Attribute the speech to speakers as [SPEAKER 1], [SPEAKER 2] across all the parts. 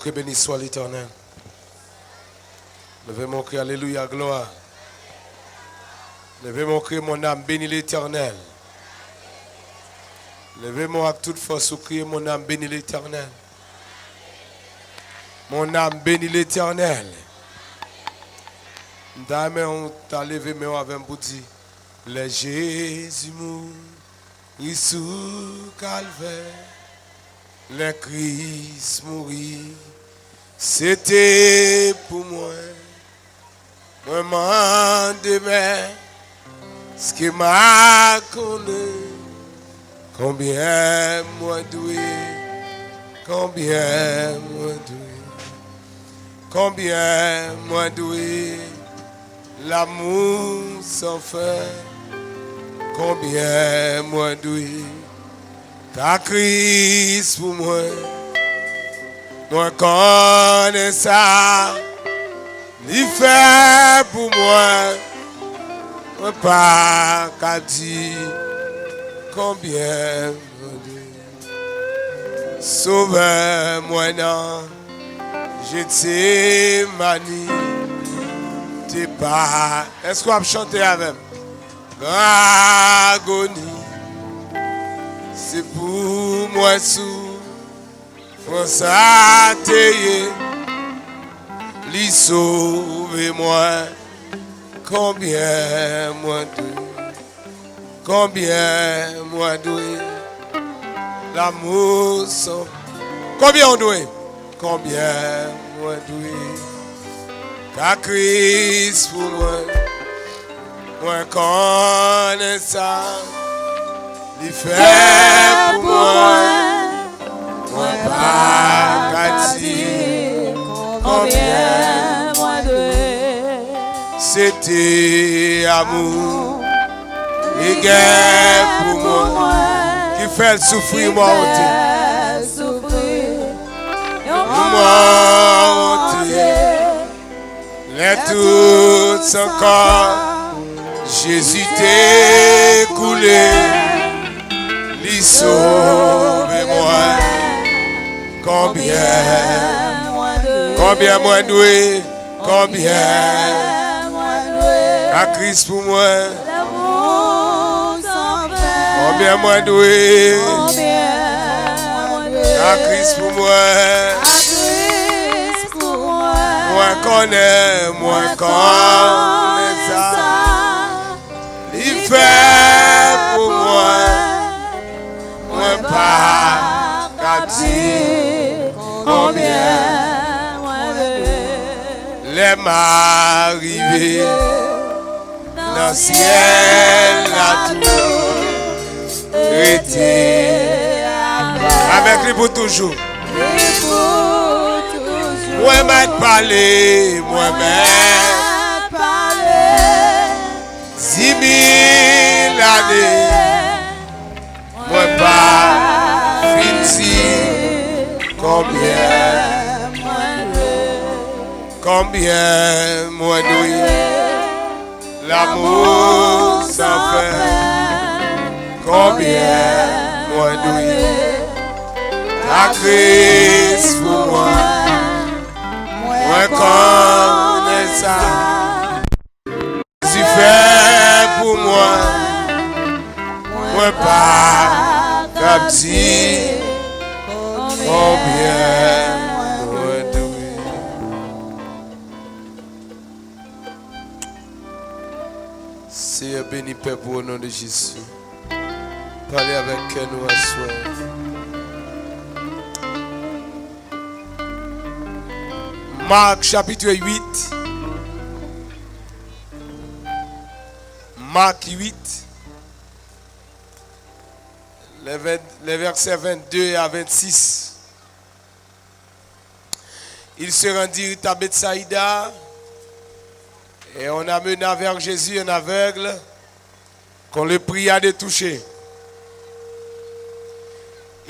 [SPEAKER 1] cri béni soit l'Éternel. Levez mon cri, alléluia, gloire. Levez mon cri, mon âme, bénis l'Éternel. Levez-moi avec toute force au cri, mon âme, bénis l'Éternel. Mon âme, bénis l'Éternel. Dame, on t'a levé, mais on avait un bout dit, le Jésus mourit sous calvaire, le Christ mourit, c'était pour moi. Moi, m'en demain, ce qui m'a connu. Combien moi doué, combien moi doué, combien moi doué, l'amour sans fin, combien moi doué, ta Christ pour moi, moi connais ça, il fait pour moi, moi pas qu'à dire. Combien sauve-moi non, je t'ai mani, t'es pas. Est-ce qu'on va chanter avec? Agonie, c'est pour moi sous François Théier, lui sauve-moi. Combien moi de combien moi doué, l'amour sans. Combien on doué? Combien moi doué, car Christ pour moi, moi connais ça, il fait pour moi, moi pas qu'à dire, combien moi doué, c'était amour. Et guerre pour moi, qui fait souffrir moi ôté. Moi ôté. Les tout son corps, Jésus t'est coulé. Lui sauve-moi. Combien moi doué, combien à Christ pour moi. Combien moi doué, à Christ pour moi, moi connais ça, il fait pour moi, moi pas qu'à dire, combien les m'arriver dans le ciel la tour. Avec lui pour toujours. Moi-même parler, moi-même parler. 10 000 années, moi pas fini. Combien moi doué, l'amour sans fin. Combien moi doué, ta Christ pour moi, moi connais ça, tu fais pour moi, moi pas captif, combien moi doué. Seigneur béni Père pour au nom de Jésus. Parlez avec nous à soi. Marc chapitre 8. Marc 8. Les versets 22 à 26. Ils se rendirent à Bethsaïda et on amena vers Jésus un aveugle qu'on le pria de toucher.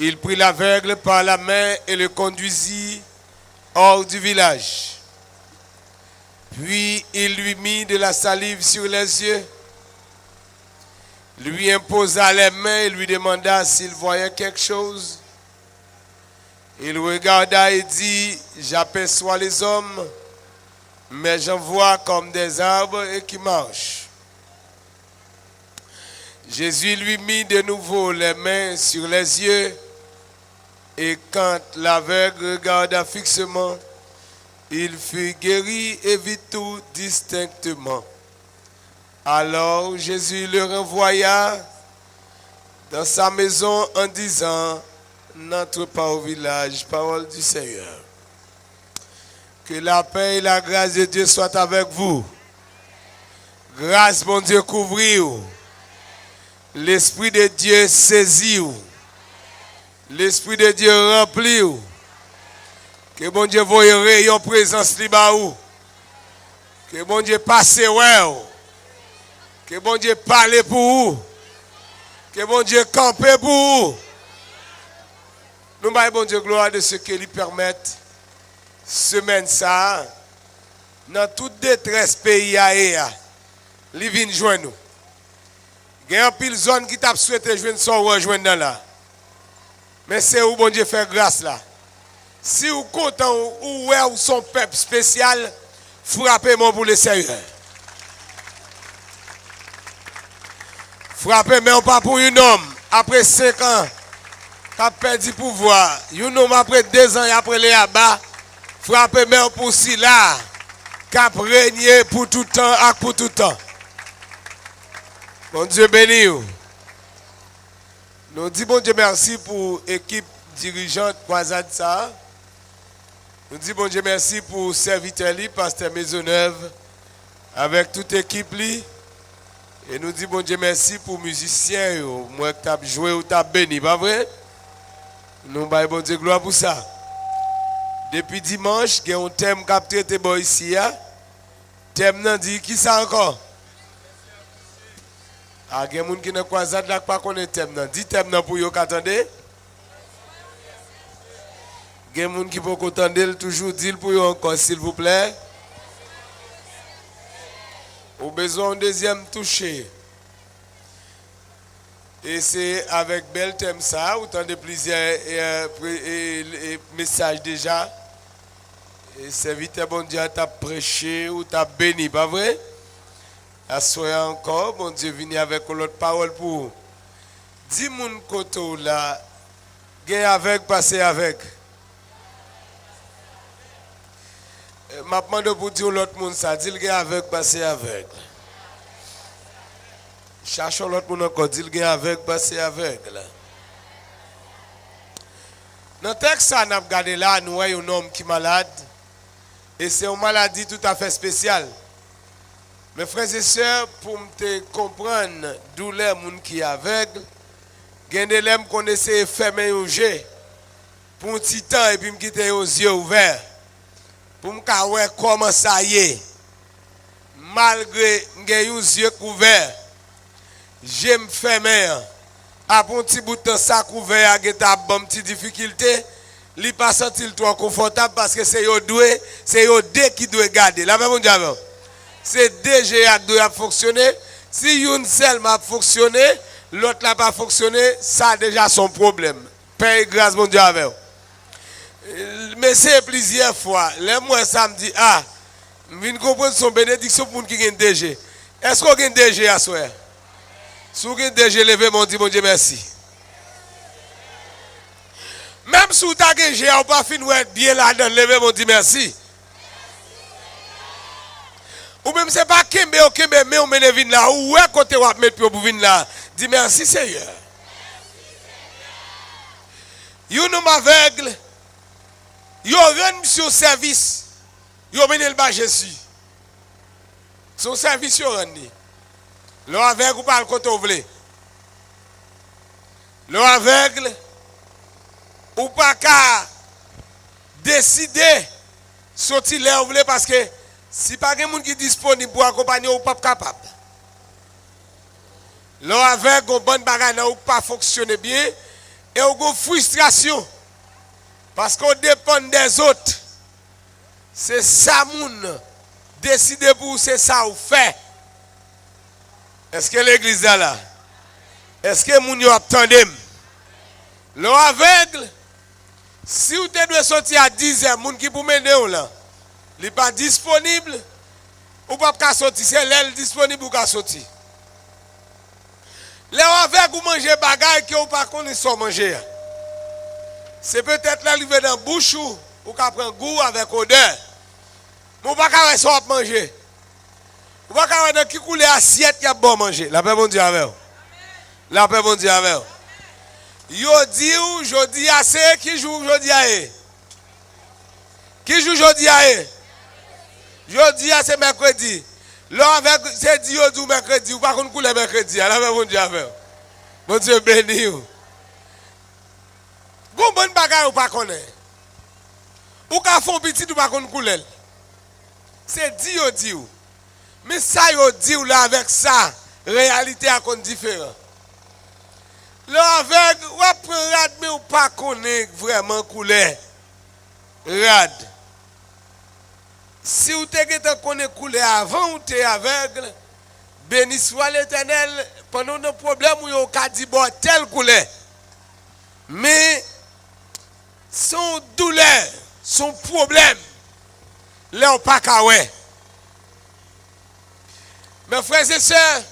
[SPEAKER 1] Il prit l'aveugle par la main et le conduisit hors du village. Puis il lui mit de la salive sur les yeux, lui imposa les mains et lui demanda s'il voyait quelque chose. Il regarda et dit, j'aperçois les hommes, mais j'en vois comme des arbres et qui marchent. Jésus lui mit de nouveau les mains sur les yeux, et quand l'aveugle regarda fixement, il fut guéri et vit tout distinctement. Alors Jésus le renvoya dans sa maison en disant, n'entre pas au village, parole du Seigneur. Que la paix et la grâce de Dieu soient avec vous. Grâce, mon Dieu, couvrir. L'Esprit de Dieu saisit. L'Esprit de Dieu remplit. Que mon Dieu voie rayon présence libre. Que mon Dieu passe ouais. Que mon Dieu parle pour vous. Que mon Dieu campe pour vous. Nous baillons bon Dieu gloire de ce que lui permettent semaine ça dans toute détresse pays à li vinn joindre nous. Il y a un pile zone qui t'a souhaité joindre son rejoindre dans là. Mais c'est où bon Dieu fait grâce là. Si vous content ou ouais ou son peuple spécial, frappez-moi pour le Seigneur. Frappez-moi pas pour un homme après 5 ans. Qui a perdu pouvoir. Un homme après 2 ans et après les abats, frappez même pour si là, qui a régné pour tout temps et pour tout temps. Bon Dieu béni. Nous disons bon Dieu merci pour l'équipe dirigeante croisade ça. Nous disons bon Dieu merci pour serviteur li, pasteur Maisonneuve, avec toute l'équipe li. Et nous disons bon Dieu merci pour musiciens, moi qui t'as joué ou t'as béni, pas vrai? Nous baillons bon Dieu gloire pour ça. Depuis dimanche, il y a un thème qui a traité ici. Thème nan dit qui ça encore? Ah, il y a des gens qui ne croisent pas qu'on est thème nan. Dis thème nan pour vous attendez. Il y a des gens qui peuvent attendre toujours dire pour vous encore s'il vous plaît. Au besoin d'un deuxième touché. Et c'est avec bel thème ça, autant de plusieurs messages déjà. Et c'est vite bon Dieu t'a prêché ou t'a béni, pas vrai? Assoyez encore, bon Dieu vient avec l'autre parole pour vous. Dis mon côté là, gagne avec, passer avec. Ma demande pour dire l'autre monde ça, dis le gagne avec, passer avec. Cherchons l'autre monde encore, dit le gagne avec, passer avec. Dans le texte, nous avons regardé là, nous voyons un homme qui est malade. Et c'est une maladie tout à fait spéciale. Mes frères et sœurs, pour me comprendre d'où les gens qui sont aveugles, il y a des gens qui connaissent de fermer les yeux pour un petit temps et puis me quitter les yeux ouverts. Pour me voir comment ça y est. Malgré que j'ai les yeux couverts, j'aime fermer. Après un petit bout de temps, ça couvert, il y a une petite difficulté. Il ne pas sentir trop confortable parce que c'est eux deux qui doivent garder. La même chose. C'est deux qui doivent fonctionner. Si une seule m'a fonctionné, l'autre n'a pas fonctionné, ça a déjà son problème. Paix et grâce, mon Dieu, avec vous. Mais c'est plusieurs fois. Les mois, ça me dit, ah, je viens de comprendre son bénédiction pour qui a un DG. Est-ce qu'on a un DG à soi? Si vous avez un DG, levez mon Dieu, merci. Même si vous avez un DG, vous pas fini bien là-dedans, levez mon Dieu, merci. Ou même c'est pas Kembe, mais on mène vin là, ou est côté ou mettre pour venir là. Dis merci Seigneur. Vous nous aveugle. Vous rentrez sur service. Vous menez le bas Jésus. Son service vous rentrez. Le aveugle ou pas le côté vous voulez. Le aveugle ou pas qu'à décider sortir là vous voulez parce que si pas quelqu'un qui est disponible pour accompagner ou pas capable. Là avec une bonne bagarre ou pas fonctionner bien et une frustration parce qu'on dépend des autres. C'est ça moun décider pour c'est ça ou fait. Est-ce que l'église est là? Est-ce que moun yo attendem? Là aveugle Si vous devez sortir à 10h, moun qui pour mener là, il n'est pas disponible, ou pas sortir, c'est l'aile disponible ou pas sortir. Là avec vous manger bagaille que vous pas connaissez sans manger. C'est peut-être l'arrivée dans la bouche ou qu'à prendre goût avec odeur. Mais vous pas qu'à soit manger. Vous pas qu'à dans qui coule assiette qui a bon manger. La paix bon Dieu avec vous. La paix bon Dieu avec vous. Yo dit ou jodi assez qui joue jodi aé. Qui joue jodi aé? Jodi c'est mercredi. Là avec c'est dit ou mercredi ou pas qu'on coule mercredi. La paix bon Dieu avec vous. Bon Dieu béni ou. Gon bonne bagaille ou pas connaît. Ou ka font petit ou pas qu'on coule. C'est dit ou. Mais ça yo dit ou là avec ça, réalité a kon différent. Là avec ou après rad mais ou pas connaît vraiment couleur. Rad. Si ou te connaît couleur avant ou te aveugle, béni soit l'Éternel pendant nos problèmes ou yo ka di bon tel couleur. Mais son douleur, son problème, là on pas ka ouais. Mes frères et sœurs,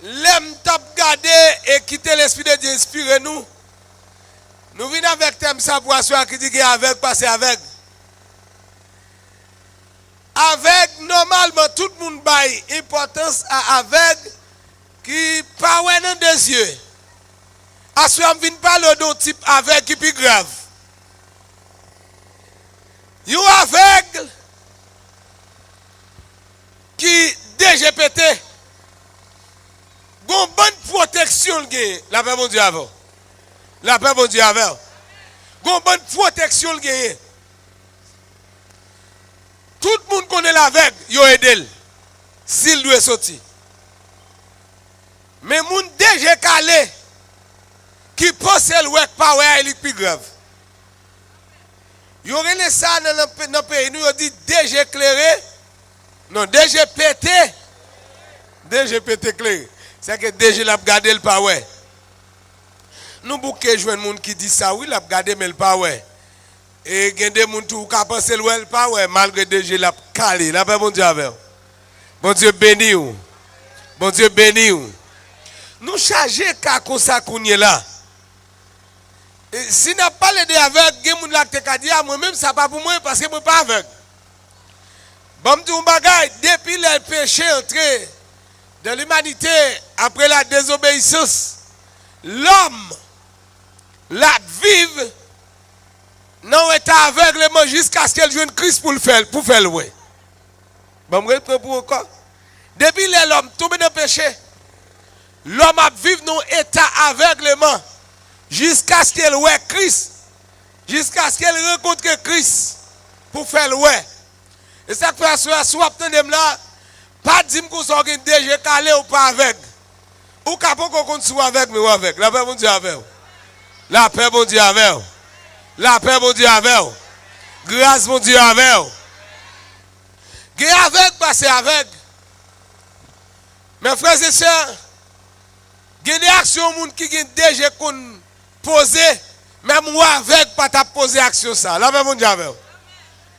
[SPEAKER 1] l'aime top garder et quitter l'esprit de Dieu, inspirez-nous. Nous venons avec thème ça pour asseoir qui dit qu'il est avec, passer avec. Avec, normalement, tout le monde baille importance à avec qui pas dans des yeux. Asseoir, on vient parler d'un type avec qui est plus grave. You avec qui DGPT, gon bonne protection la paix bon Dieu avant. La paix bon Dieu avant. Gon bonne protection le tout le monde connaît l'aveugle, yo aidé s'il doit sortir. Mais moun DG calé qui pense le pas ouais, il est plus grave. Yo relé ça dans le pays, nous dit DG éclairé. Non, DGPT. DGPT clair. C'est que DG l'a gardé le pas ouais. Nous bouquet joindre monde qui dit ça oui, l'a gardé mais le pas ouais. Et il y a des gens qui pensent le pas ouais malgré DG l'a calé. La paix bon Dieu avec. Bon Dieu béni ou. Bon Dieu béni ou. Nous charger ka comme ça qu'on est là. Si n'a pas les avec, il y a des gens qui disent moi même ça pas pour moi parce que moi pas avec. Bon, depuis le péché entré dans l'humanité, après la désobéissance, l'homme l'a vive dans l'état aveuglement jusqu'à ce qu'elle joue Christ pour faire le ouais. Bon, je reprends pour encore. Depuis l'homme tombé dans le péché, l'homme a vivre dans l'état aveuglement jusqu'à ce qu'elle ouais Christ, jusqu'à ce qu'elle rencontre Christ pour faire le ouais. Et ça que soit là, pas dire que vous avez déjà calé ou pas avec. Ou capable qu'on soit avec mais ou avec. La paix bon Dieu avec. La paix bon Dieu avec. La paix bon Dieu avec. Grâce bon Dieu avec. Gay avec passer avec. Mes frères et sœurs, il y a des actions qui ont déjà posé, même ou avec pas ta poser action ça. La paix bon Dieu avec.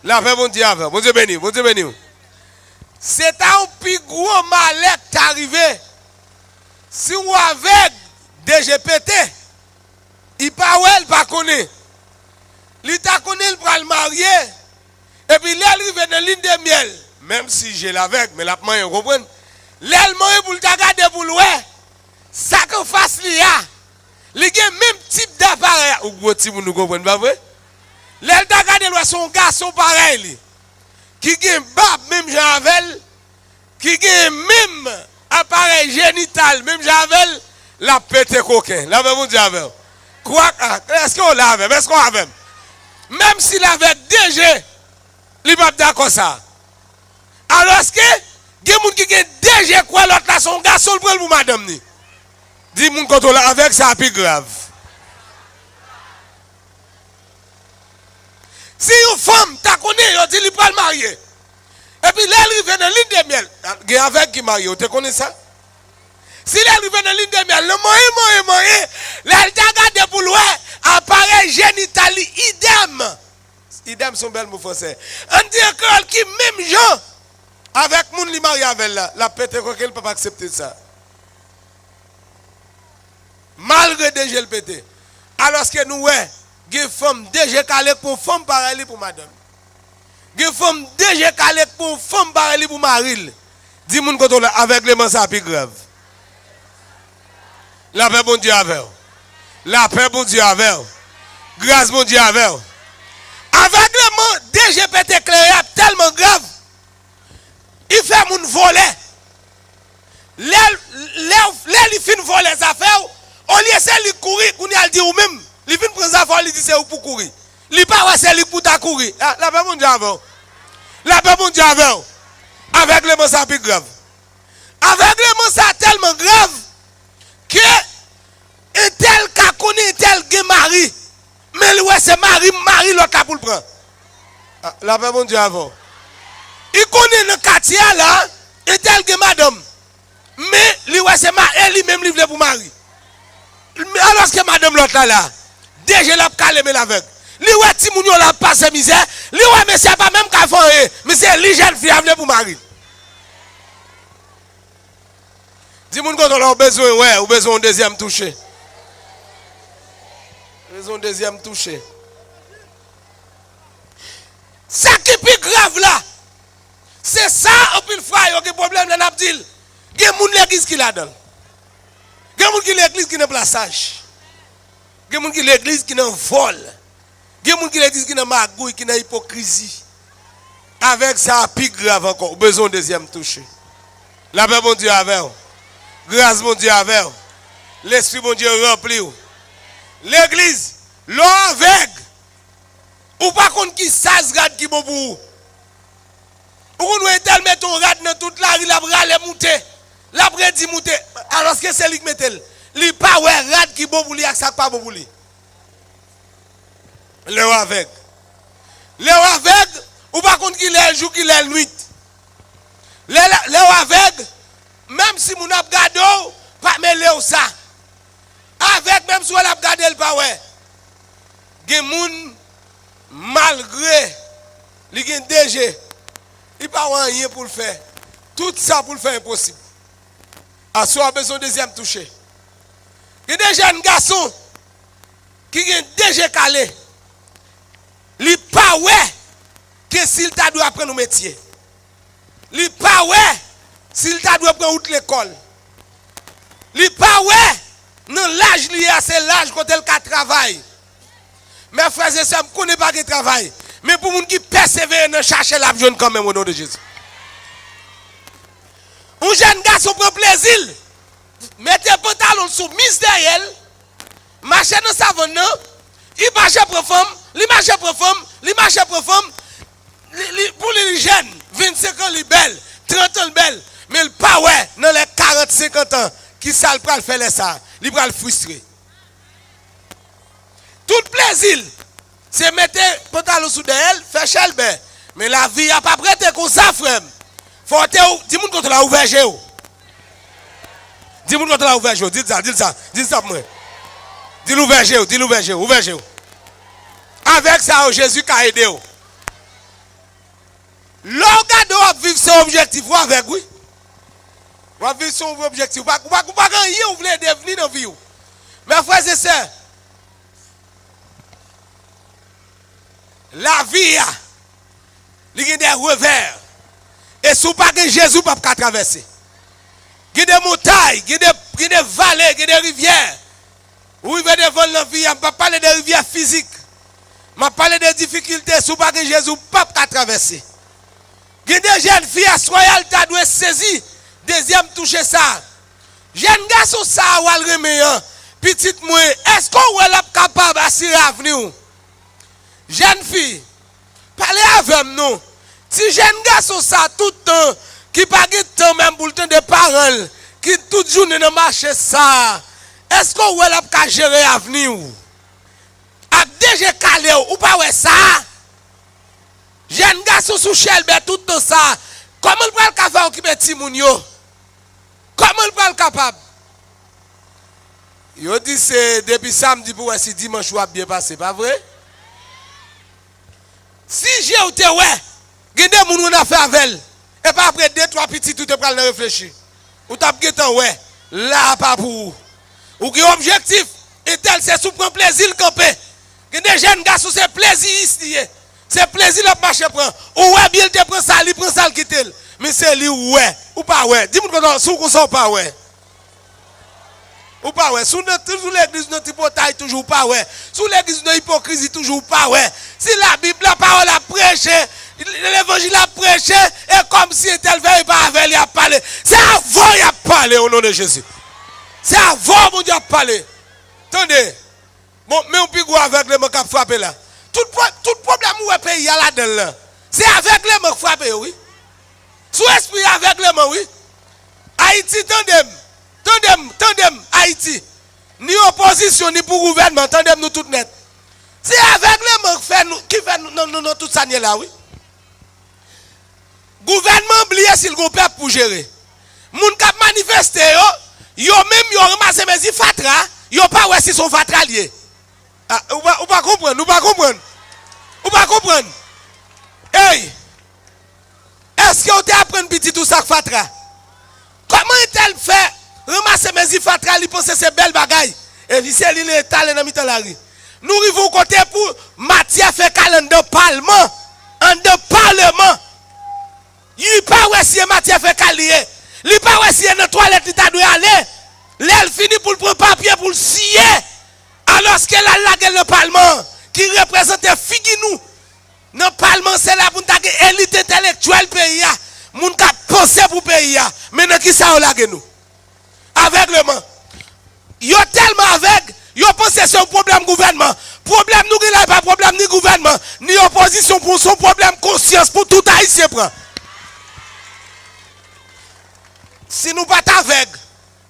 [SPEAKER 1] La paix bon Dieu avec. Bon Dieu béni, bon Dieu béni. C'est un plus gros malheur qui est arrivé. Si vous avec DGPT, il pas ouais, il pas connaît. Il t'a connaît, il va le marier. Et puis il arrive dans la ligne de miel. Même si j'ai l'avec, mais la main, vous comprenez? L'allemand pour le garder pour le ouais. Ça qu'on fasse l'IA. Il y a le même type d'appareil. Ou gros type, vous comprenez pas vrai? L'elle t'a gardé son garçon pareil. Qui a un bab, même Javel. Qui a même appareil génital, même Javel. La pété coquin. La même Javel. Quoi? Est-ce qu'on l'a avec? Est-ce qu'on l'a avec? Même s'il avait DG, il va d'accord ça. Alors est-ce que il y a des gens qui ont DG quoi l'autre là son garçon pour madame ni? Dis-moi quand on l'a avec ça plus grave. Si une femme t'a connu, elle dit qu'il peut le marier. Et puis là, elle arrive dans l'île de miel. Il y a avec qui marie, tu connais ça? Si elle arrive dans la ligne de miel, le moyen, elle t'a gardé pour loin, appareil génitali, idem. Idem son bel mot français. On dit que qui même gens, avec moun li marié avec la pété qu'elle ne peut pas accepter ça. Malgré déjà le pété. Alors que nous, des femmes déjà calées pour femme pareille pour madame. Des femmes déjà calées pour femme pareille pour mari. Dis-moi qu'on avec les mains ça plus grave. La paix bon Dieu avec. La paix bon Dieu avec. Grâce bon Dieu avec. Avec les mains déjà pété clair tellement grave. Il fait mon voler. Les fin voler les affaires. On lui essaie de courir, on lui dit ou même, il vient prendre sa affaire, il dit c'est pour courir. Il pas ouais c'est pour ta courir. La paix mon Dieu avec. La paix mon Dieu avec. Avec les mots ça plus grave. Avec les mots ça tellement grave que un tel qu'a connu un tel qui mari. Mais ouais c'est mari l'autre pour le prendre. La paix mon Dieu avec. Il connaît le quartier là, un tel que madame. Mais lui ouais c'est elle lui-même livré pour mari. Alors que madame l'autre là, déjà l'a calé mais l'aveugle. Li ouais ti moun yo la passe misère, li ouais mais c'est pas même qu'à faire, mais c'est li jeune fille venir pour mari. Dis moun quand on a besoin ouais, ou besoin de deuxième toucher. Besoin de deuxième toucher. Ça qui est plus grave là. C'est ça au pile fois yo qui problème dans l'abdil. Gen moun l'église qui la donne. Il y a qui l'église qui n'a pas plaçage. Il y a qui l'église qui n'a vol. Il y a qui l'église qui n'a magouille, qui n'a hypocrisie. Avec ça, plus grave encore. Besoin de deuxième toucher. La paix, mon Dieu, avec. Grâce, mon Dieu, avec. L'esprit, mon Dieu, rempli. L'église, l'eau avec. Ou pas contre qui ça se garde qui bon pour vous. Ou qu'on doit tel mettre un rat dans toute la rue, la brale monter. La brale dit monter. Alors que c'est lui qui met elle. Li pas ouais rat qui bon pour lui ak ça pas bon pour lui. Le avec. Le avec ou pas contre qui le jour qui le nuit. Le avec même si mon a gardé pas mêler ça. Avec même si on a gardé le pas ouais. Gen moun malgré li gen DG, il pas rien pour le faire. Tout ça pour le faire impossible. A soit besoin de deuxième toucher. Il y a des jeunes garçons qui ont déjà calé. Ils pas ouais que s'il t'a dû apprendre un métier. Ils pas ouais s'il t'a dû apprendre l'école. Ils pas ouais non l'âge lié à c'est l'âge quand elle travaille. Mes frères et sœurs, je ne connais pas qui travaille. Mais pour les gens qui persévèrent dans chercher la jeune quand même au nom de Jésus. Un jeune garçon prend plaisir. Mettez pantalon sous mise derrière. Marchez dans sa savane. Il marche pour femme. Il marche pour femme. Il marche pour femme. Pour les jeunes, 25 ans, il belle. 30 ans, belle. Mais il pas ouais dans les 40-50 ans. Qui ça le faire ça. Il va le frustrer. Tout plaisir. C'est mettre pantalon sous derrière. Faire chelbe. Mais la vie n'a pas prêté comme ça, frère. Faut dis-moi quand tu as ouvert Géo. Dis-moi quand tu as ouvert Géo. Dis ça moi. Dis l'ouvert Géo, ouvert Géo. Avec ça, Jésus qui a aidé. L'organe doit vivre son objectif avec oui. On va vivre son objectif. Pas rien vous voulez devenir dans la vie. Mes frères et sœurs, la vie, il y a des revers. Et si vous n'avez pas Jésus, vous ne pouvez pas traverser. Il y a des montagnes, il y a des vallées, il y a des rivières. Où il y a des vols dans la vie, je ne peux pas parler des rivières physiques. Je vais parler des difficultés. Si vous n'avez pas Jésus, vous ne pouvez pas traverser. Il y a des jeunes filles à Soyal qui doivent saisir. Deuxième toucher ça. Jeune garçon, ça, ou le remeyan. Petite moi, est-ce qu'on est capable d'assurer l'avenir? Jeune fille, parlez avec nous. Si jeune garçon ça tout le temps, qui pas de temps même pour le temps des parents, qui toute journée dans le marché ça, est-ce qu'on est capable de gérer l'avenir? A déjà calé ou pas ouais ça? Jeune garçon sous chelbe tout le temps ça. Comment il peut le faire occuper Timounio? Comment il peut le capable? Yo dit c'est depuis samedi pour si dimanche va bien passer, pas vrai? Si j'ai été ouais, gende moun on a fait avec et pas après 2-3 petits tout te pral réfléchir. Ou t'a getan ouais, là pas pour ou qui objectif et tel c'est sous prendre plaisir camper. Gende jeune garçon c'est plaisir ici. C'est plaisir la marcher prend. Ou ouais bien te prend ça, il prend ça quitte. Mais c'est lui ouais ou pas ouais. Dis-moi comment sous qu'on sort pas ouais. Ou pas ouais, sous l'église notre hypocrisie toujours pas ouais. Sous l'église notre hypocrisie toujours pas ouais. Si la Bible la parole a prêché, l'évangile a prêché et comme si tel veille pas avec il a parlé. C'est avant il a parlé au nom de Jésus. C'est avant mon Dieu a parlé. Attendez. Bon, mais on peut go avec les mots qui frappé là. Tout problème où est pays là dedans. C'est avec les mots frappé oui. Sous esprit avec les mots oui. Haïti tandem Haïti. Ni opposition ni pour gouvernement, tandem nous tout net. C'est avec les mots qui fait nous tout ça là oui. Gouvernement oublié s'il go peuple pour gérer. Moun k'ap manifester yo même yo ramassé mes fatra, yo pas ouais si son fatra lié. Ah, ou pas comprendre. Hey! Est-ce que vous te appris petit tout ça fatra? Comment est-elle fait ramasser mes fatra, il pense c'est belle bagaille. Et puis c'est l'île étalé dans mitan la rue. Nous arrivons côté pour matière fait calendrier parlement. En de parlement. Il pas ouais si matière fait calendrier. Il pas ouais si dans toilette il t'a dû aller. L'elle finit pour prendre papier pour le scier. Alors qu'elle a la gueule le parlement qui représente Figuinou. Dans le parlement c'est là pour une élite intellectuelle pays. Moun ka penser pour pays. Maintenant qui ça la gueule nous? Aveuglement. Yo tellement aveugle, yo pense c'est un problème gouvernement. Problème nous il pas problème ni gouvernement, ni opposition pour son problème conscience pour tout haïtien prend. Si nous pas aveugle,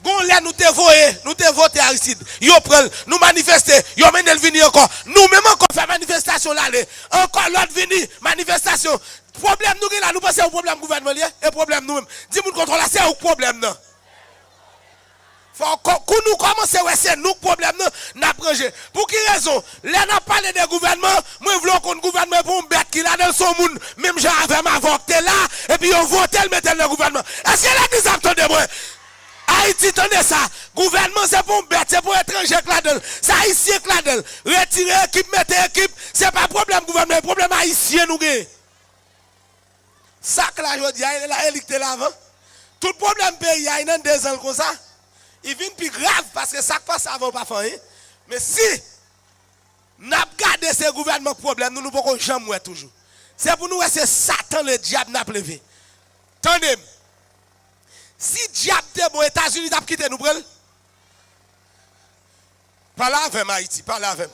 [SPEAKER 1] gon là nous te voter Aristide. Yo prend, nous manifester, yo mène venir encore. Nous même encore faire manifestation là, encore l'autre venir manifestation. Problème nous là, nous pensons au problème gouvernement et problème nous même. Dis-moi contrôle là, c'est un problème non. Quand nous commençons à c'est nous problème n'a prangé. Pour qui raison? Là n'a parlé de gouvernement, moi voulons qu'on gouvernement pour me bête qui là dans son monde, même j'ai avec ma voté là et puis on vote le mettre le gouvernement. Est-ce que l'église attendez moi? Haïti tenez ça. Gouvernement c'est pour me bête, c'est pour étranger là-dedans. C'est haïtien là-dedans. Retirer équipe, mettre équipe, c'est pas problème gouvernement, c'est problème haïtien nous gagne. Ça que là je dis, il a élicté l'avant. Tout problème pays, il y a 2 ans comme ça. Il vient plus grave parce que ça passe avant pas faire. Mais si nous avons gardé ces gouvernements problèmes, nous ne pouvons jamais toujours. C'est pour nous, c'est Satan le diable n'a levé. Attendez. Si diable était bon, États-Unis t'a quitté nous prendre. Parle avec Haïti, parle avec.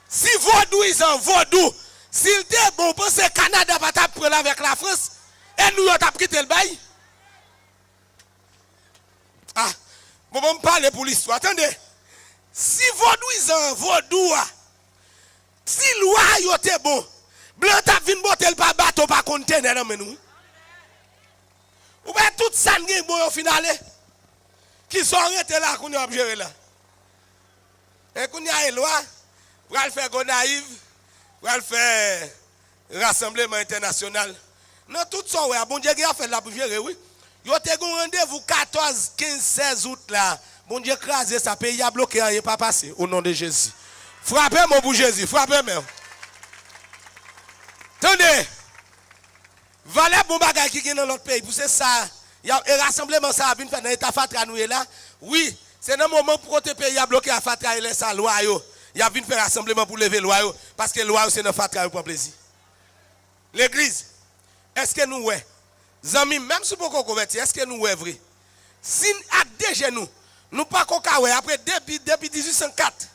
[SPEAKER 1] Si vaudou ils en vaudou, s'il était bon, pense que Canada va t'apprendre avec la France et nous t'a quitté le bail. Ah. Bon, on parle pour l'histoire. Attendez. Si vaudouisant, vaudou, si loi yote bon, blanc t'a vinn botel pas bateau pas conteneur dans nous. Ou bien tout ça n'gé bon au final qui sont arrêtés là qu'on a gérer là. Et qu'on y a loi, pour faire Gonaïve, pour faire rassemblement international. Non tout ça ouais, bon Dieu a fait là pour gérer oui. Yo te gon rendez-vous 14, 15, 16 août là. Bon Dieu crasé ça pays a bloqué rien pas passé au nom de Jésus. Frappez mon pour Jésus, frappez même. Attendez. Voilà bon bagay qui dans l'autre pays pour c'est ça. Il y a un rassemblement ça vient faire dans état fatra nous là. Oui, c'est dans moment pour côté pays a bloqué à fatra et laisse ça loi yo. Il y a vinn faire rassemblement pour lever loi yo parce que loi c'est dans fatra yo pour plaisir. L'église est-ce que nous ouais Zami, même si vous convertir, est-ce que nous sommes vrai? Si nous déjà nous pas qu'on après depuis 1804,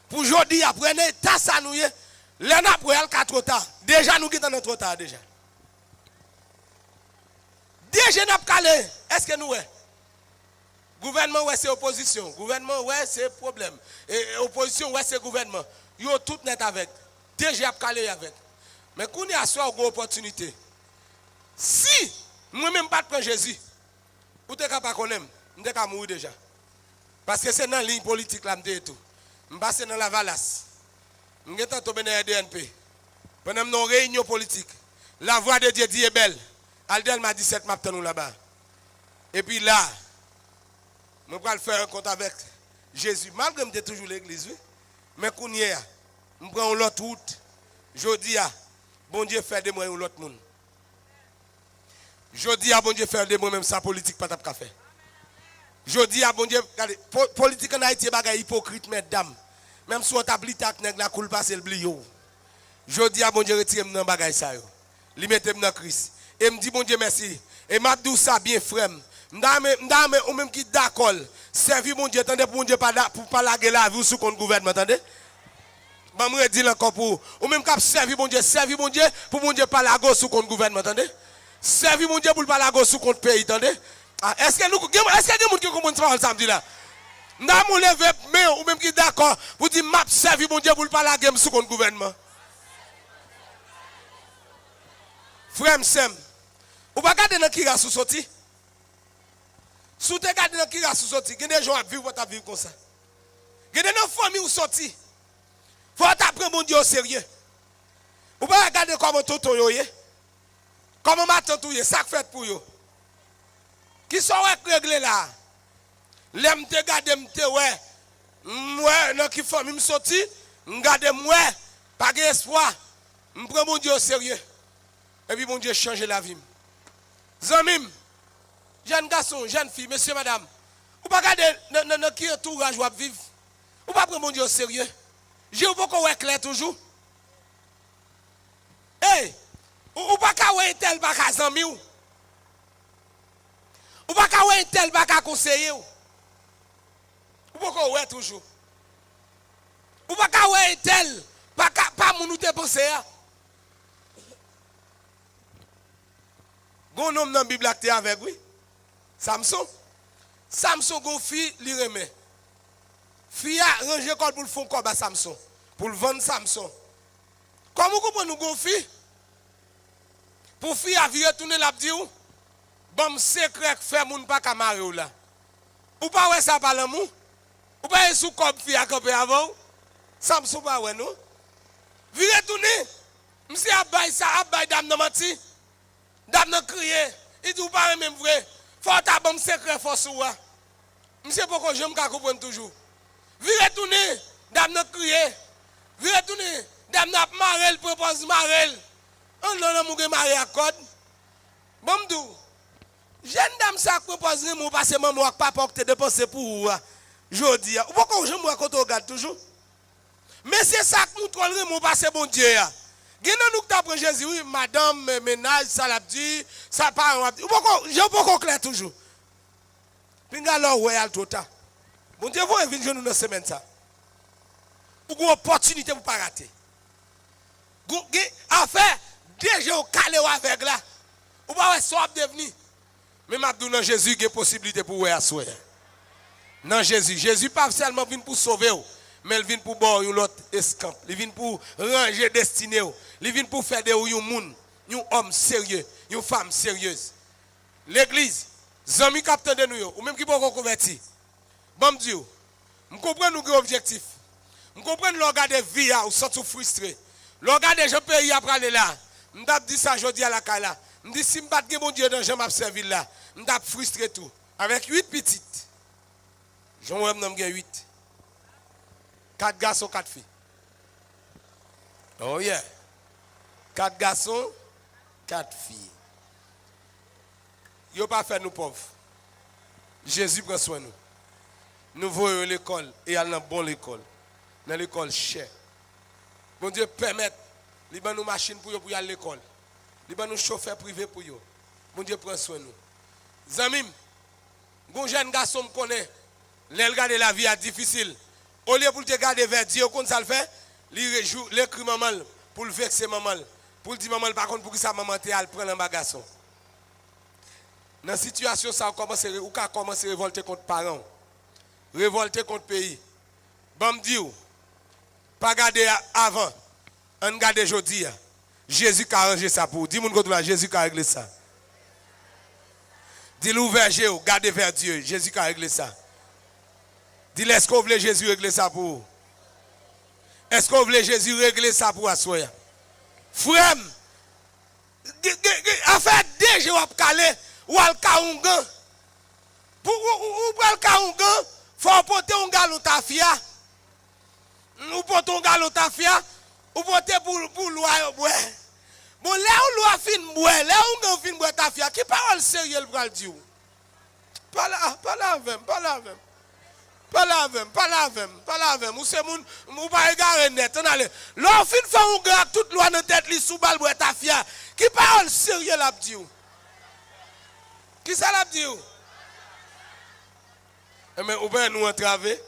[SPEAKER 1] pour aujourd'hui, après l'état ça nous est, l'année après elle 4 tard. Déjà nous quittons notre retard déjà. Déjà nous calé, est-ce que nous ouais? Gouvernement ouais c'est opposition, gouvernement ouais c'est problème. Et opposition ouais c'est gouvernement. Yo tout net avec. Déjà calé avec. Mais qu'on y a soit une opportunité. Si moi-même pas de prendre Jésus, ou t'es capable qu'on aime, on t'es capable mourir déjà. Parce que c'est dans la ligne politique là, et tout. Je passe dans la Valasse. Je suis tombé dans la DNP. Pendant nos réunions politiques, la voix de Dieu dit est belle. Aldel m'a dit 7 matin nous là-bas. Et puis là, je vais faire un compte avec Jésus. Malgré que je toujours l'église, oui. Mais quand je prends l'autre route, je dis, bon Dieu fait de moi ou l'autre monde. Je dis, bon Dieu fait de moi même sa politique pas t'a fait. Je dis, bon Dieu, regardez, politique en Haïti est hypocrite, mesdames. Même si on t'a blité avec la coule passe le blio. Je dis, bon Dieu, retire-moi dans bagay ça yo. Li mette dans Christ. Et me dit, bon Dieu, merci. Et m'a dit ça bien, frère. M'dame, ou même qui d'accord. Servir mon Dieu, attendez, pour mon Dieu, pour pas laguer la vie sous contre gouvernement, attendez. Je me dis encore pour. Ou même qui servir mon Dieu, pour mon Dieu, pas laguer sous contre gouvernement, attendez. Servir mon Dieu pour pas laguer sous contre pays, attendez. Est-ce que nous, est-ce qu'il y a des gens qui comprennent ça samedi là? M'dame, lever, mais ou même qui d'accord, pour dire, m'a servir mon Dieu pour pas laguer sous contre gouvernement. Frère Sem, ou pas garder dans qui a sous sorti? Sous te garder dans qui a sous sorti, il y a des gens à vivre ta vie comme ça. Il y a des familles où sorti. Faut t'apprendre mon Dieu au sérieux. Ou pas regarder comment tonton yo yé. Comment ma tante yo, ça fait pour yo. Qui sont réglés là? L'aime te garder m'te ouais. Moi dans qui famille me sorti, m'garder moi, pas d'espoir. M'prend mon Dieu au sérieux. Et puis mon Dieu change la vie. Zamim, jeune garçon, jeune fille, monsieur, madame, ou pas regarder dans qui entourage ou vivre. Ou pas prendre mon Dieu au sérieux. J'ai ou pas qu'on clair toujours. Hey, ou pas qu'à ouais tel pas qu'à zami ou. Ou pas qu'à ouais tel pas qu'à conseiller ou. Ou pas qu'on ouais toujours. Ou pas qu'à ouais tel pas mon ou te penser. Gon homme dans la Bible acté avec oui. Samson. Samson gon fille li remet. Fille a rangé col pour le fond corps à Samson. Pour le vendre Samson. Comment vous comprenez nous gon fille? Pour fille a viré tourner la dit ou? Bon secret fait moun pas ka maré ou là. Ou pas ouais ça par l'amour? Ou pas sous corps fille a campé avant? Samson pas ouais non? Viré tourner. M'si a bay ça a bay dame nan menti. Dame nan crié, il dit ou pas même vrai. Faut ta bon secret force ou. Monsieur pourquoi je me comprendre toujours. Vire tourner, dame nan crié. Vire tourner, dame nan marel propose marel. On non mon marié à code. Bon m'dou. Jeune dame ça propose mon parce que maman papa que te dépenser pour jodi. Ou pourquoi je me raconte regarde toujours. Mais c'est ça que nous troller mon parce bon Dieu. Gena nous t'apprend Jésus, oui, madame, ménage, ça l'a dit, ça part, je peux clair toujours. Pinga alors, ouais, al tota. Bon Dieu, vous invitez nous dans cette semaine ça. Ou une opportunité pour pas rater. Affaire, déjà au calé ou avec là. Ou pas ouais, soit devenu. Mais m'abdou dans Jésus, il y a possibilité pour ouais asseoir. Dans Jésus, Jésus pas seulement venu pour sauver vous. Mais il vient pour boire une autre escampe. Il vient pour ranger destiné. Il vient pour faire de vous un homme sérieux, une femme sérieuse. L'église, amis capteur de nous, ou même qui peut convertir. Bon Dieu, je comprends nos objectifs. Je comprends le regard de vie ou sortir frustré. Le regard de je pays après aller là. Je dis ça aujourd'hui à la Kala. Je dis si je ne mon Dieu dans je m'ai servi là, je suis frustré tout. Avec 8 petites. J'en ai 8. 4 garçons, 4 filles. Oh yeah. 4 garçons, 4 filles. Ils n'ont pas fait nous pauvres. Jésus prend soin de nous. Nous voyons l'école et allons dans bonne école. Dans l'école chère. Bon Dieu permet, il y a nos machines pour aller à l'école. Il y a nos chauffeurs privés pour eux. Bon Dieu prend soin de nous. Zamim, bon jeune garçon me connaît. Les regarder la vie est difficile. Au lieu pour te garder vers Dieu, comme ça le fait, il écrit maman pour le vexer maman. Pour le dire maman, par contre, pour que sa maman te prenne un bagason. Dans la situation, ça a commencé à révolter contre parents. Révolter contre pays. Bon, me dit, pas garder avant, on garde aujourd'hui. Jésus a arrangé ça pour vous. Dis-moi que Jésus a réglé ça. Dis-le vers Dieu, gardez vers Dieu. Jésus a réglé ça. Dis, est-ce qu'on veut Jésus régler ça pour vous? Est-ce qu'on veut Jésus régler ça pour vous? Frère, en fait, déjà, vous calé, ou al kaungan. Pour le kaungan, il faut porter un galon tafia. Ou porter un galon tafia, ou porter pour loi. Bon, là où loi fin boire, là où on fin boire tafia, qui parle sérieux pour le dire? Pas là avec. Ou c'est moun, ou pas regarder net. L'on fin fait un gars, toute loi dans tête, li sous balle boire tafia. Qui parle sérieux là pour dire? Qui ça l'a dit? Mais ou bien nous entraver?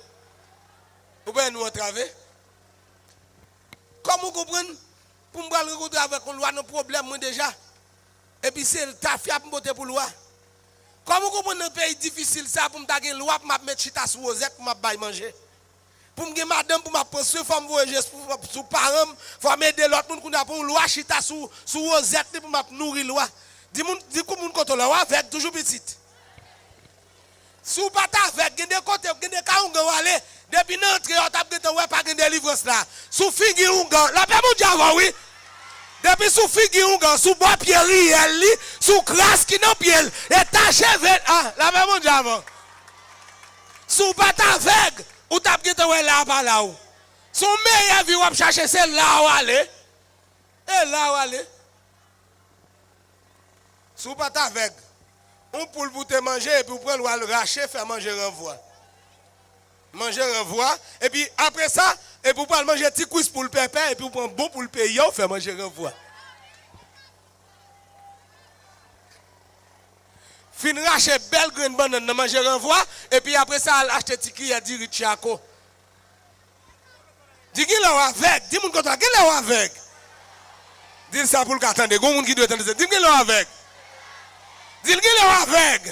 [SPEAKER 1] Comment vous comprenez? Pour me rencontrer avec un loi, un problème moi déjà. Et puis c'est le tafia pour me pour loi. Comment vous comprenez un pays difficile ça pour me taguer une loi pour me mettre chita sous rosette pour me bailler manger? Pour me madame pour me prendre soin, faut me voyager sous parents, faut m'aider l'autre monde qu'on a pour une loi chita sous rosette pour me nourrir loi. Dis comment on contrôle avec toujours petite. Si vous pas avec, vous avez des côtés, vous avez des cas où vous allez, depuis l'entrée, vous n'avez pas de livres là. Sous figure, la paix mon diable, oui. Depuis sous figure, sous bois pierre, sous crasse qui n'a pied, et taché vert, la paix mon diable. Sous pas avec, vous avez des là-bas là. Son meilleur vie, vous chercher c'est là où aller. Et là où aller. Sous pas avec. On poule pour te manger et puis vous prenez le racher, faire manger renvoi. Et puis après ça, et vous prenez manger petit cuisse pour le pépé et puis vous prenez bon pour le payer, vous faites manger renvoi. Fin racher belle graine banane, manger renvoi et puis après ça, acheter petit qui a dit Richiako. Dis qu'il est avec, dis-moi qu'il est avec. Dis ça pour le attendre, il y a un qui doit attendre, dis qu'il est avec. Dis qu'il est avec.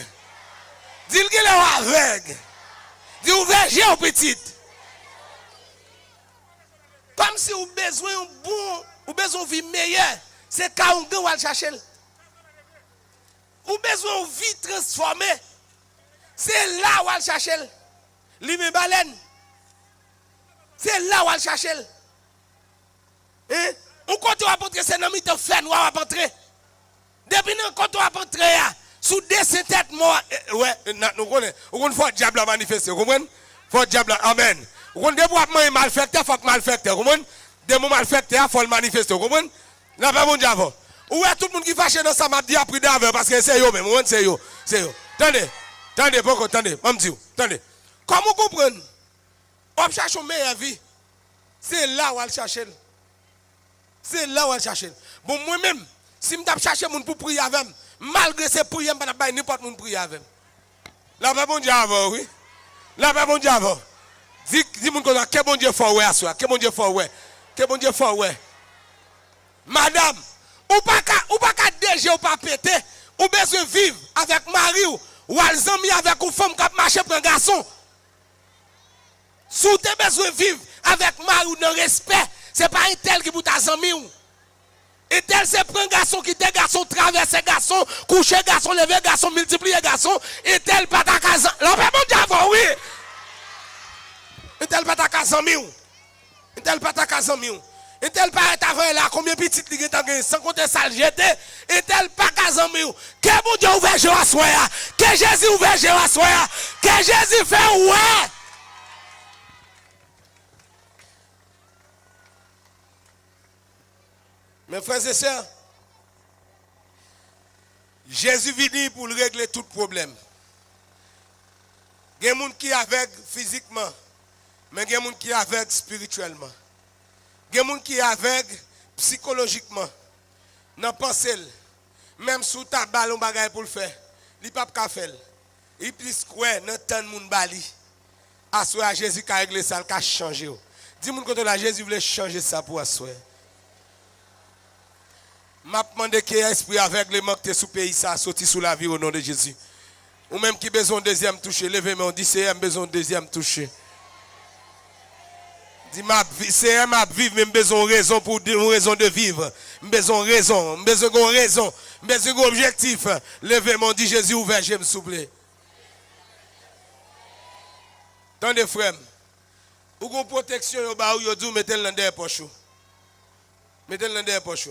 [SPEAKER 1] Dis qu'il est avec. Dis ouvert, j'ai un petit. Comme si vous avez besoin d'un bon, vous avez besoin de vie meilleure. C'est quand on va chercher. Vous avez besoin de vie transformée. C'est là où on va chercher. L'ime baleine. C'est là où on va chercher. On compte à rentrer, c'est un ami de fait, nous allons rentrer. Depuis quand on va rentrer, sous des têtes morts, ouais, nous connaissons. On faut diable à manifester, vous comprenez? Faut diable, amen. Vous comprenez? Depuis que mal fait, il faut mal fait, vous comprenez? Des moments mal fait, il faut le manifester, vous comprenez? Là, pas mon diable. Ou est tout le monde qui fâche dans ça m'a dit après d'avant parce que c'est eux même, c'est eux. Attendez, pourquoi attendez, attendez. Comment vous comprenez? On cherche une meilleure vie. C'est là où on cherche. C'est là où on cherche. Bon, moi-même, si je cherche mon pour prier avec, malgré ces prières, je ne peux pas n'importe qui prier avec. Là, pas bon Dieu avant, oui. Là, pas bon Dieu avant. Dis-moi que bon Dieu fort, ouais, à soi. Que bon Dieu fort, ouais. Que bon Dieu fort, ouais. Madame, ou pas qu'à déjà ou pas péter, ou besoin vivre avec mari ou alzami avec une femme qui marche pour un garçon. Si tu as besoin vivre avec mari ou dans respect, ce n'est pas un tel qui vous t'a zami ou. Et tel c'est prendre garçon qui était garçon, traverser garçon, coucher garçon, lever garçon, multiplier garçon, et tel pas ta casa. L'on peut mon diable, oui. Et tel pas ta casa miou. Et tel pas ta casa miou. Et tel pas ta frère là, combien de petites ligues t'as sans compter ça jeté. Et tel pas casa miou. Que mon Dieu ouvert je à soi. Que Jésus ouvert je à soi. Que Jésus fait ouais. Mes frères et sœurs, Jésus vient pour régler tout problème. Il y a des gens qui sont aveugles physiquement, mais il y a des gens qui sont aveugles spirituellement. Il y a des gens qui sont aveugles psychologiquement. Dans pensée, même sous ta balle, on bagaille pour le faire. Il n'y a pas de faire. Il plus quoi dans tant de monde bali. Assoir Jésus qui a réglé ça, qui a changé. Dis-moi que la Jésus voulait changer ça pour assoir. M'a demandé que l'esprit aveuglement qui est sous pays ça sorti sous la vie au nom de Jésus. Ou même qui besoin de deuxième toucher, levez-moi, on dit c'est besoin de deuxième toucher. Dis c'est m'a vivre même besoin de raison pour une raison de vivre. Besoin de raison, besoin d'objectif. Levez-moi, on dit Jésus ouvert, je me souple. Tendez frère. Ou gon protection yo ba ou yo dou mettez dans derrière poche. Mettez dans derrière poche.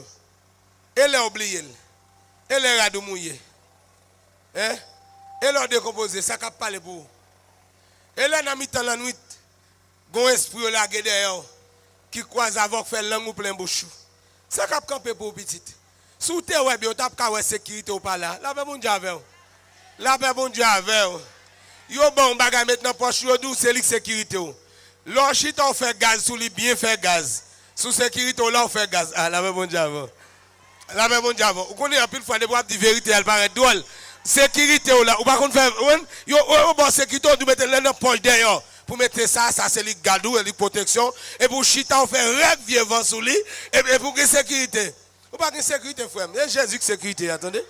[SPEAKER 1] Et les oublier. Et les radou mouillé. Hein? Et leur décomposer ça cap parler pour. Et là dans mi-temps la nuit, gon esprit la derrière qui croise avec faire langue ou plein bouche. Ça cap camper pour petit. Sous terre ouais bien tap ka ouais sécurité ou pas là. La paix bon Dieu avec. La paix bon Dieu avec. Yo bon bagay maintenant poche yo dou c'est sécurité ou. L'orchite on fait gaz sous lui bien fait gaz. Sous sécurité là on fait gaz. Ah la paix bon Dieu avec. La paix bon Dieu avec. Ou connaît en pile fois des boîtes de vérité elle paraît drôle. Sécurité ou là ou pas qu'on fait yo bon sécurité on doit mettre dans poche derrière. Pour mettre ça c'est les gadou et les protection. Et pour chita, on fait règle vivant sous lui. Et pour que sécurité. Ou pas que sécurité, frère. Et Jésus qui sécurité, attendez.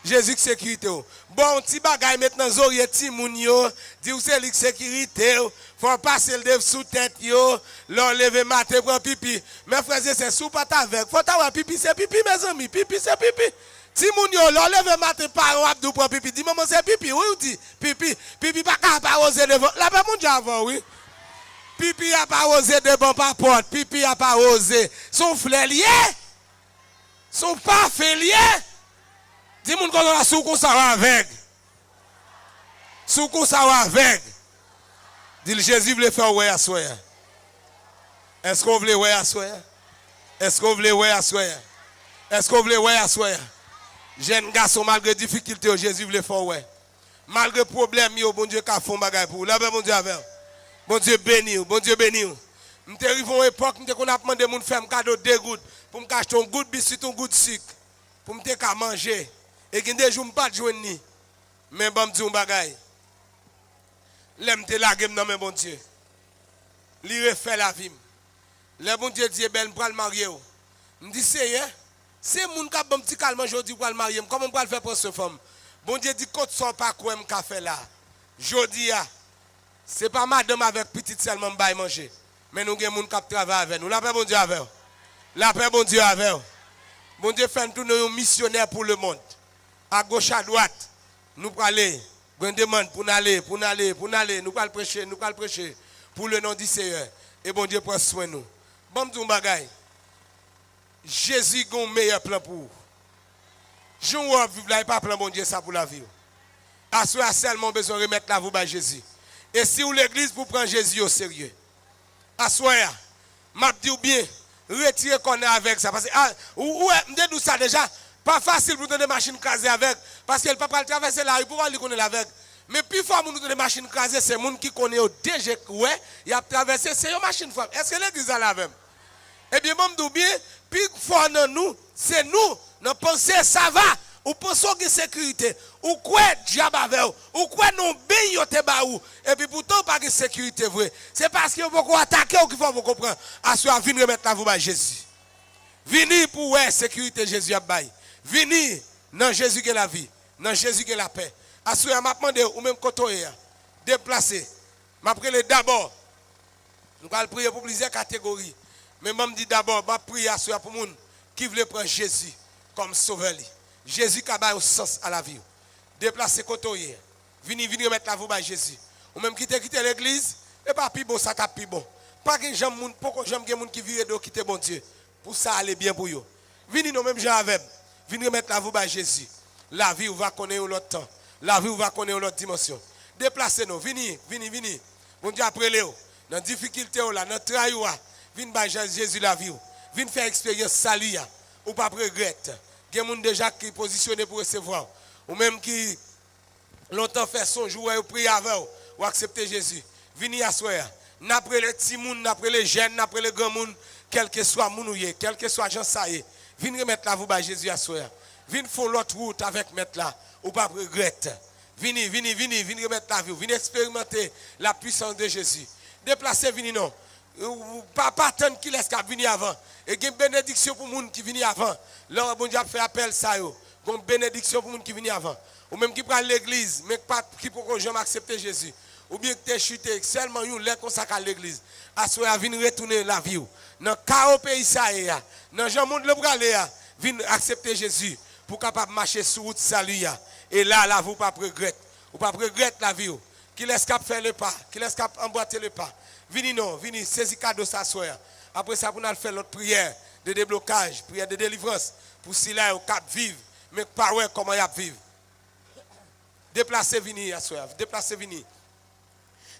[SPEAKER 1] Jésus qui sécurité. Bon, petit bagay maintenant, zoriye ti moun yo. Di ou c'est li sécurité. Faut passer le dev sous tête yo. L'on lever matin pour pipi. Mais frère, c'est sous pas avec. Faut t'avoir pipi, c'est pipi, mes amis. Pipi, c'est pipi. Si moun yo l'on leve matin par ou pour pipi, dis maman c'est pipi, oui ou dit pipi, pipi pas capable oser devant. La paix mon Dieu avant oui. Pipi a pas osé devant pas porte, pipi a pas osé. Son frère lié. Son parfait lié. Dis moun qu'on a sous qu'on ça va avec. Sous qu'on ça va avec. Dis Jésus veut faire ouais à soi. Est-ce qu'on veut ouais à soi? Est-ce qu'on veut ouais à soi? Est-ce qu'on veut ouais à soi? Jeune garçon, malgré difficulté, Jésus voulait faire ouais. Malgré problème, bon Dieu qu'a fait bagay pour. Là, bon Dieu avec. Bon Dieu béni, bon Dieu béni. M'te arrivé une époque, m'te qu'on a demandé mon faire un cadeau de gouttes pour m'acheter un goût de biscuit, un goût de sucre pour m'te qu'à manger. Et qu'il des jours m'pas de joindre ni. Mais bon Dieu bagay. L'aime te la game dans mes bon Dieu. Li refait la vie. Le bon Dieu dit ben pour le marier. M'dit c'est moun ka bon petit calme aujourd'hui pour le marier. Comment on le faire pour cette femme? Bon Dieu dit côté sont pas quoi me ka fait là. Jodi a c'est pas madame avec petite seulement bail manger. Mais nous gen moun ka travailler avec nous. La paix bon Dieu avec. La paix bon Dieu avec. Bon Dieu fait tout nous missionnaires pour le monde. À gauche à droite. Nous pour aller, on demande pour aller, nous pour prêcher, pour le nom du Seigneur. Et bon Dieu prend soin de nous. Bon m'dou bagay. Jésus a un meilleur plan pour vous. Je ne veux pas plan bon Dieu ça pour la vie. À ce seulement besoin de remettre la vous par Jésus. Et si vous l'église pour prendre Jésus au sérieux. À ce moment, m'a dit bien, retirez qu'on est avec ça. Parce que, me dit ça déjà, pas facile pour donner des machines crasées avec. Parce que le papa traverser la rue pour aller connaître avec. Mais plus fort pour nous donner des machines crasées, c'est les gens qui connaissent déjà, ouais, il a traversé, c'est une machine forte. Est-ce que l'église a la même? Eh bien, je dis bien, plus fort dans nous, c'est nous. Nous pensons ça va. Ou pensons que sécurité. Ou quoi diable avec ou quoi non bien te ba ou. Et puis pourtant pas de sécurité vrai. C'est parce que vous attaquer ou qu'il faut vous comprendre. À ce moment venir remettre la vous à Jésus. Venir pour ouais sécurité Jésus a bail. Venir dans Jésus qui est la vie, dans Jésus qui est la paix. À ce moment m'a demandé ou même côté déplacer. M'a prier d'abord. Nous allons prier pour plusieurs catégories. Mais je dis d'abord, je prie à ceux pour les gens qui veulent prendre Jésus comme sauveur. Jésus qui a un sens à la vie. Déplacer côté. Venez mettre la voix à Jésus. Ou même quitter l'église, et pas plus bon, ça tape plus bon. Pas que j'aime moun, pourquoi j'aime que moun qui vire de quitter bon Dieu. Pour ça aller bien pour eux. Venez nous même gens avec. Venez mettre la voix à Jésus. La vie va connaître l'autre temps. La vie va connaître l'autre dimension. Déplacez-nous. Venez. Bon Dieu après Léo. Dans la difficulté là, dans le travail, venez par Jésus la vie. Venez faire expérience salut. Ou pas regretter. Il y a des gens déjà qui sont positionnés pour recevoir. Ou même qui longtemps fait son jour ou prier avant ou accepter Jésus. Venez à soi. N'après les petits moun, n'après les jeunes, n'après les grands moun, quel que soit moun ou yé, quel que soit gens ça y est. Venez remettre la vous par Jésus à soi. Venez faire l'autre route avec mettre là ou pas regretter. Venez remettre la vie. Venez expérimenter la puissance de Jésus. Déplacez, venez non. Pas attendre qui laisse qu'à venir avant. Et il y a une bénédiction pour les gens qui viennent avant. Là, bon Dieu fait appel ça. Il y a une bénédiction pour les gens qui viennent avant. Ou même qui prennent l'église, mais qui ne jamais accepter Jésus. Ou bien que tu es chuté, seulement vous les consacrez à l'église. À ce moment, venez retourner la vie. Dans le cas au pays, dans le monde le bras, venez accepter Jésus pour capable marcher sur route salut. Et là, vous pas regretter. Ou pas regretter la vie. qui laisse cap faire le pas, qui laisse cap emboîter le pas. Vini non, vini, saisis cadeau ça soir. Après ça, pour nous faire notre prière de déblocage, prière de délivrance, pour si là, au cap vivre, mais pas ouais comment y a vivre. Déplacez vini à soir, déplacez vini.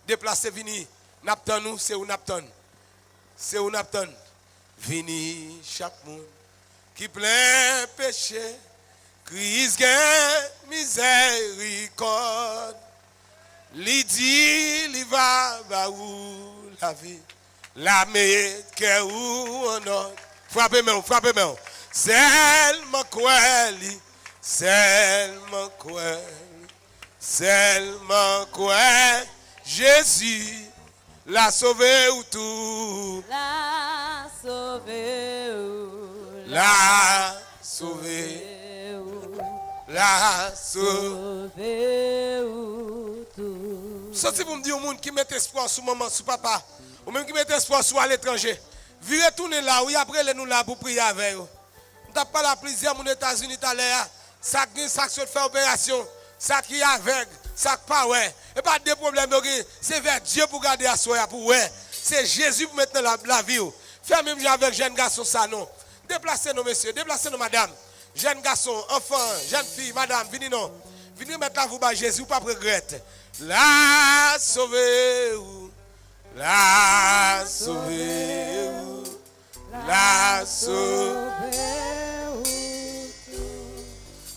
[SPEAKER 1] Déplacez vini. Napton nous, c'est où napton. C'est où napton. Vini chaque monde qui plein péché, crise gain miséricorde. Li dit, va où la vie, la meilleure que où on a. Frappez-moi, frappez-moi. Seulement quoi, seulement quoi, Jésus l'a sauvé ou tout.
[SPEAKER 2] La sauvé ou.
[SPEAKER 1] La sauvé. La sauvé
[SPEAKER 2] ou tout.
[SPEAKER 1] Sorti pour me dire au monde qui met espoir sur maman, sur papa, ou même qui met espoir sur à l'étranger. Virez tourner là, ou après nous là pour prier avec eux. On t'a pas la plaisir aux États-Unis tout à l'heure. Ça se fait opération, ça qui est aveugle, ça qui pas ouais. Et pas de problème, c'est vers Dieu pour garder à soi, pour ouais. C'est Jésus pour mettre la vie. Faire même avec jeune garçon ça non. Déplacez-nous messieurs, déplacez-nous madame. Jeune garçon, enfant, jeune fille, madame, venez non. Venez mettre la vous bas Jésus, pas regretter. La sauver, la sauver, la sauver.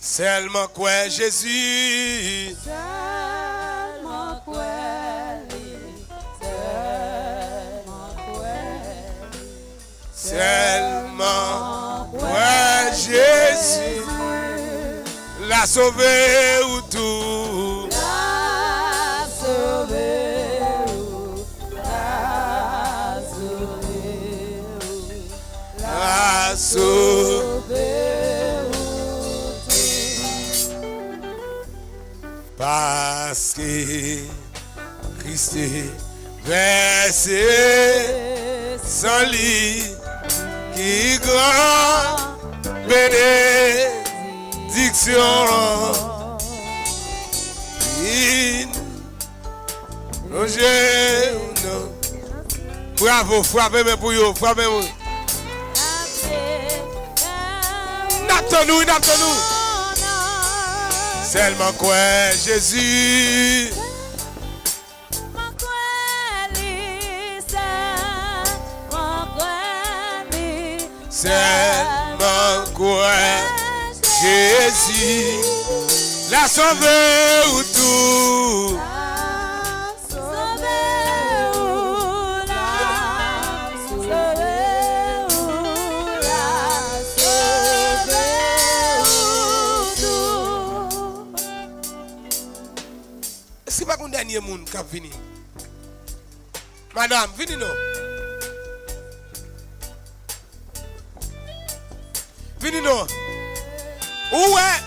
[SPEAKER 1] Seulement quoi Jésus.
[SPEAKER 2] Seulement quoi.
[SPEAKER 1] Seulement quoi Jésus. La sauver ou tout.
[SPEAKER 2] La sauver ou. La sauver ou.
[SPEAKER 1] La sauver
[SPEAKER 2] ou tout.
[SPEAKER 1] Parce que Christ est versé sans lit qui grand bénédiction. Bravo, frappez-moi pour vous, frappez-moi. Naptons-nous, naptons-nous. Seulement quoi, Jésus. Seulement quoi, Jésus. La sauver ou tout. C'est pas qu'on dernier monde qui a venu. Madame, venez non. Venez non. Où est?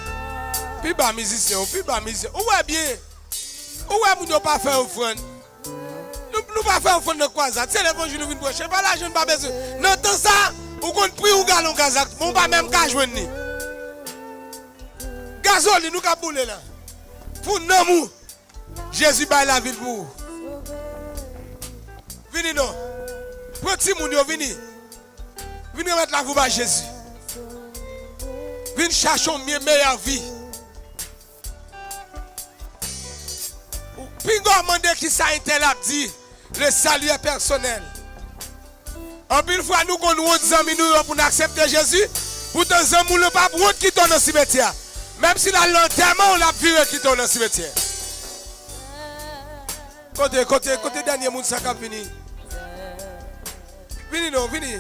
[SPEAKER 1] Puis bas musicien, puis bas musicien. Où est bien? Où est nous pas faire offrande? Nous pas faire offrande de quoi ça? C'est l'évangile nous vient prochain. Pas là je ne pas besoin. Non tant ça, ou qu'on prie ou galon gazak, mon pas même qu'à joindre ni. Gazole nous ka boule là. Pour nous Jésus baille la vie pour vous. Venez non. Petit moun yo venez. Venez mettre la vous à Jésus. Venez chercher une meilleure vie. Puis on demande qui ça a dit. Le salut est personnel. En plus fois nous qu'on nous amis nous pour accepter Jésus. Pour temps amour le pape route qui tourne dans le cimetière. Même si la l'enterrement on l'a viré qui tourne dans le cimetière. Côté dernier monde ça cap fini. Vini non, vini.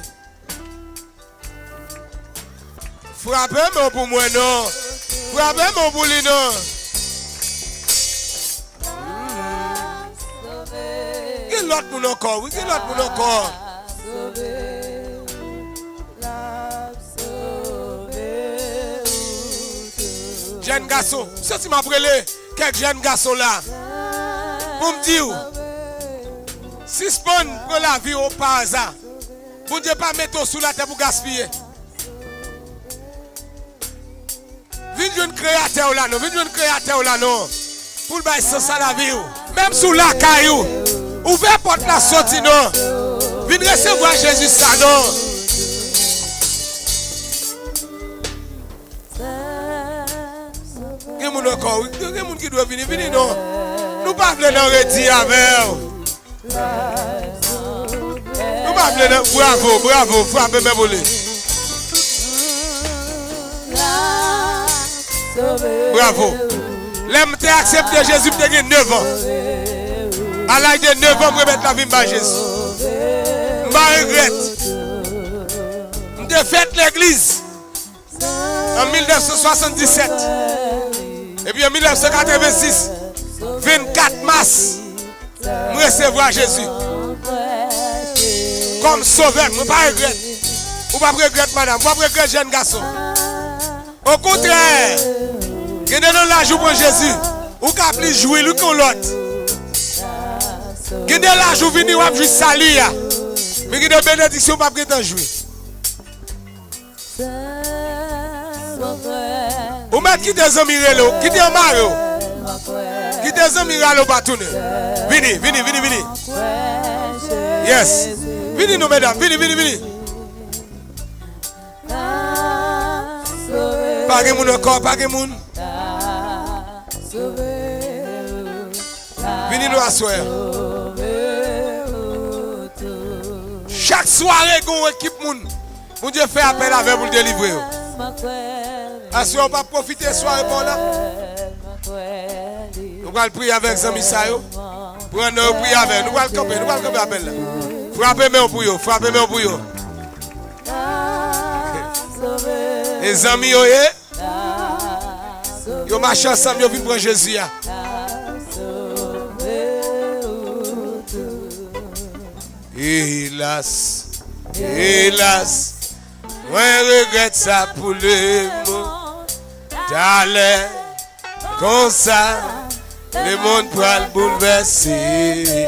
[SPEAKER 1] Frappez-moi pour moi non. Frappez-moi pour lui non. Quel autre monde encore? Oui, quel autre monde encore? Jeune garçon, ça tu m'as brûlé. Quelques jeunes garçons là. Pour me dire, si spawn pour la vie au par hasard, vous ne devez pas mettre sous la tête pour gaspiller. Viens de créateur là, non. Viens de créateur là, non. Pour le bail sens à la vie. Même sous la caillou. Ouvrez porte la sortie non. Venez recevoir Jésus ça non. Il y a des gens qui doivent venir non. Nous ne pouvons pas redire avec. Nous ne pouvons pas. Bravo, bravo, frappez mes volets. Bravo. L'aime t'ai accepté Jésus pour 9 ans. À l'âge de 9 ans, pour mettre la vie par Jésus. Je regrette. Je fait l'église en 1977. Et puis en 1986, 24 mars, je recevoir Jésus comme sauveur. Je ne pas regretter. Je ne pas regretter, madame. Je ne pas regretter, jeune garçon. Au contraire, il y a la joue pour Jésus. Ou qu'à plus jouer, lui qu'on l'autre. Il y a la joue venir, ou jouer salut. Mais il y a des bénédictions, pas prétendre jouer. Ou mettre qui des amis, qui des mario. Qui des amis, au bâton. Venez, venez, venez, venez. Yes. Venez, nous, mesdames, venez, venez, venez. Pas de monde encore, pas de monde. Venez nous asseoir. Chaque soirée, une équipe moun. Mon Dieu fait appel avec pour le délivrer. Assis, on va profiter de la soirée pour là. Nous allons prier avec Zami Sayo. Pour nous prier avec. Nous allons camper appel là. Frappez-moi pour vous, frappez-moi pour vous. Les amis, yo marche ensemble, yo vient prendre Jésus. Hélas, hélas, moi regrette ça pour le mot. T'allais comme ça, le monde pourra le bouleverser.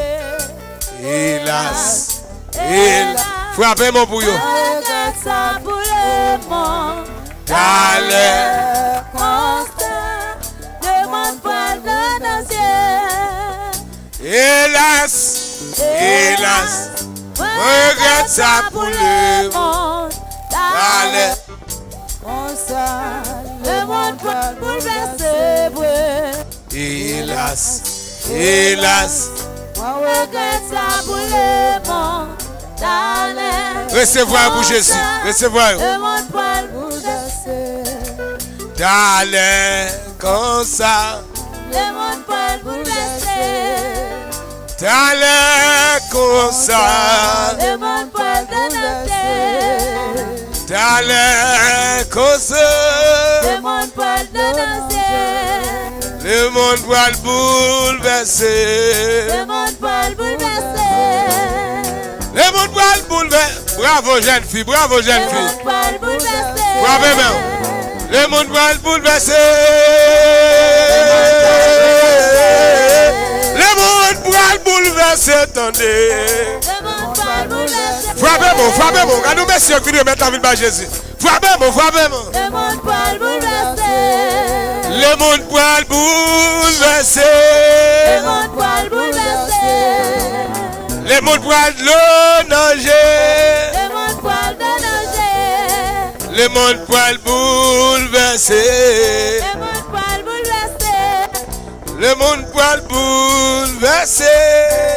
[SPEAKER 1] Hélas, hélas, frappez-moi pour vous. T'allais constant, le monde pourra le danser. Hélas, hélas, regrette ça pour le monde. Allez, le monde peut bouleverser. Hélas, hélas, regrette ça pour le monde. Recevoir pour Jésus, recevoir. Le monde peut bouleverser. T'allais comme ça. Le monde peut bouleverser. T'allais comme ça. Le monde peut danser. T'allais comme ça. Le monde peut danser. Le monde peut bouleverser. Le monde peut bouleverser. Le monde peut bouleverser. Bravo jeune fille, bravo jeune fille. Le monde peut bouleverser. Bravo même. Le monde peut bouleverser. Le monde pourra bouleverser, attendez. Frappez-moi, frappez-moi. Regardez-nous, messieurs, qui nous mettent la vie de Jésus. Frappez-moi, frappez-moi. Le monde pourra bouleverser. Le monde pourra bouleverser. Le monde pourra bouleverser. Le monde pourra l'honorer. Le monde pourra l'honorer. Le monde pourra bouleverser. Le monde pourra bouleverser. Le monde pourra bouleverser.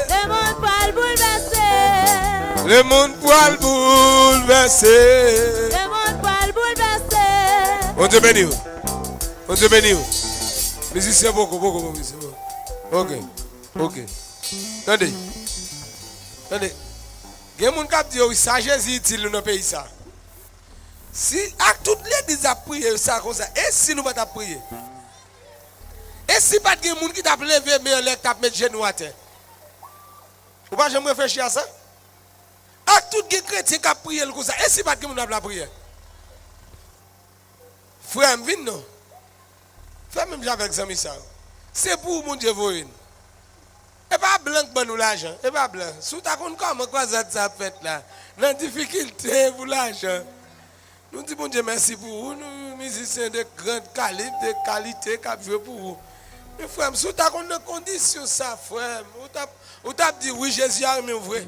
[SPEAKER 1] Le monde pourra bouleverser. Le monde pourra bouleverser. Le monde pourra bouleverser. On te bénit. On te bénit. Musicien beaucoup, beaucoup, musicien. Ok, ok. Attendez. Attendez. Il y a des gens qui disent que ça Jésus utile dans notre pays. Ça. Si à toutes les gens qui prié ça comme ça, et si nous ne pas prier? Et si pas de gens qui t'a levé, mais on t'a mis genou à terre. Ou pas jamais réfléchir à ça? À tous les chrétiens qui ont prié comme ça, et si pas de gens qui ont prié? Frère, viens non. Fais même avec Zami ça. C'est pour mon Dieu voyer. Et pas blanc pour nous l'argent, et pas blanc. Si tu as comment quoi ça fait là, dans difficulté pour l'argent. Nous disons bon Dieu merci pour vous, nous musiciens de grande calibre, de qualité qui jouent pour vous. Mais frère, si tu as une condition ça, frère, ou tu as dit oui, Jésus a aimé vrai.